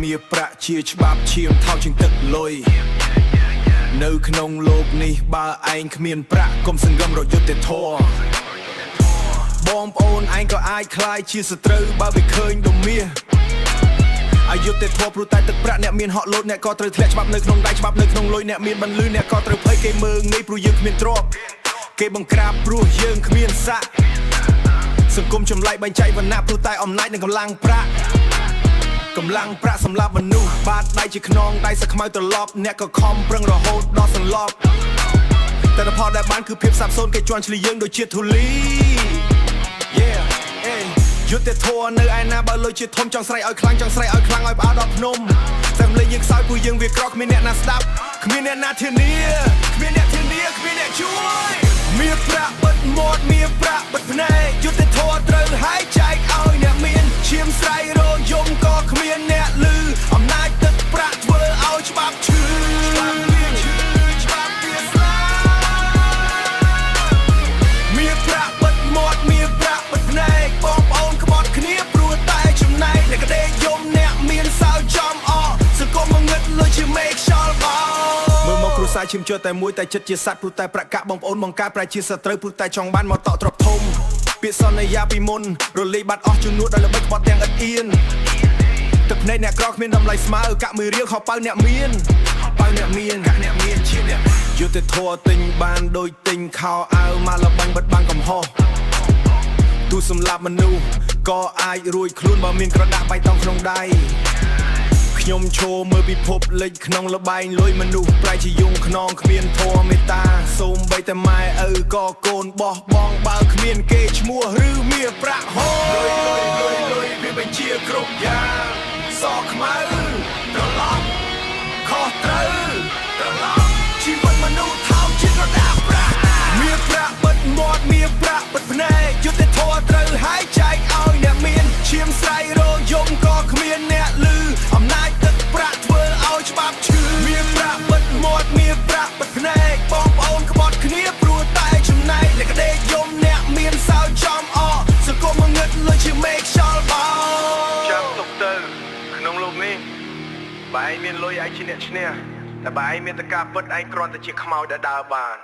មាប្រាក់ជាច្បាប់ឈាមថោកជាងទឹកលុយនៅក្នុងលោកនេះបើឯងគ្មានប្រាក់កុំសង្ងំរយុទ្ធធម៌បងប្អូនឯងក៏អាចคล้ายជាសត្រូវបើវាឃើញដុំមាសអយុត្តិធម៌ព្រោះតែទឹកប្រាក់អ្នកមានហក់លោតអ្នកក៏ត្រូវធ្លាក់ច្បាប់នៅក្នុងដៃច្បាប់នៅក្នុងលុយអ្នកមានបន្លឺអ្នកក៏ត្រូវភ័យគេមើងងាយព្រោះយើងគ្មានទ្រព្យគេបង្ក្រាបព្រោះយើងគ្មានស័ក្តិសង្គមចម្លែកបែងចែកវណ្ណៈព្រោះតែអំណាចនិងកម្លាំងប្រាក់សម្រាប់មនុស្សបាតដៃជាខ្នងដៃសខ្មៅត្រឡប់អ្នកក៏ខំប្រឹងរហូតដល់សន្លប់តែផលដែលបានគឺភាពសាបសូន្យគេជន់ឈ្លីយើងដូចជាធូលីយុទ្ធធម៌នៅឯណាបើលុយជាធំចង់ស្រែកឲ្យខ្លាំងឲ្យផ្អើដល់ភ្នំតែលេងយើងខ្សោយពួកយើងវាក្រគ្មានអ្នកណាស្ដាប់គ្មានអ្នកណាធានាគ្មានអ្នកជួយមានប្រាក់បិទមាត់មានប្រាក់បិទភ្នែកយុទ្ធធម៌ត្រូវហើយចែកឲ្យអ្នកមានឈាមស្រ័យរយំក៏គ្មានអ្នកលឺអំណាចទឹកប្រាក់ធ្វើឲ្យច្បាប់ឈឺមានប្រាក់បិទមាត់មានប្រាក់បិទភ្នែកបងប្អូនក្បត់គ្នាព្រោះតែចំណែកអ្នកក្ដេកយំអ្នកមានសើចំអសង្គមងឹតលុយជាមេខ្យល់បោមើលមកគ្រួសារឈាមជឿតែមួយតែចិត្តជាសัตว์ព្រោះតែប្រកាសបងប្អូនបង្កើតប្រែជាសត្រូវព្រោះតែចង់បានមកតក់ទ្រព្យធំពាក្យសន្យាពីមុនរលាយបាត់អស់ជំនួសដល់ល្បិចក្បត់ទាំងឥតអៀនទឹកភ្នែកអ្នកក្រគ្មានតម្លៃស្មើកាក់មួយរៀលខោប៉ៅអ្នកមានជាអ្នកយុទ្ធធម៌ទិញបានដូចទិញខោអាវមកលបាញ់បិទបាំងកំហុសទូសម្លាប់មនុស្សក៏អាចរួចខ្លួនបើមានក្រដាស់បៃតងក្នុងដៃខ្ញុំឈរមើលពិភពលេចក្នុងលបែងលុយមនុស្សប្រែជាយងខ្នងគ្មានធម៌មេត្តាសូមបីតែម៉ែឪក៏កូនបោះបងបើគ្មានគេឈ្មោះឬមានប្រាក់ហូរលុយវាបញ្ជាគ្រប់យ៉ាងសខ្មៅត្រឡប់ខុសត្រូវត្រឡប់ជីវិតមនុស្សថោកជាក្រដាស់ប្រាក់មានប្រាក់បិទមាត់មានប្រាក់បិទភ្នែកយុទ្ធធម៌ត្រូវហើយចែកឲ្យអ្នកមានឈាមស្រ័យរយំក៏គ្មានអ្នកលឺអំណាចទឹកប្រាក់ធ្វើឲ្យច្បាប់ឈឺមានប្រាក់បិទមាត់មានប្រាក់បិទភ្នែកបងប្អូនក្បត់គ្នាព្រោះតែចំណែកអ្នកក្ដេកយំអ្នកមានសើចំអសង្គមងឹតលុយជាមេខ្យល់បោចាំទុកទៅក្នុងលោកនេះបើឯងមានលុយឯងជាអ្នកឈ្នះតែបើឯងមានតកាពិតឯងគ្រាន់តែជាខ្មោចដែលដើរបាន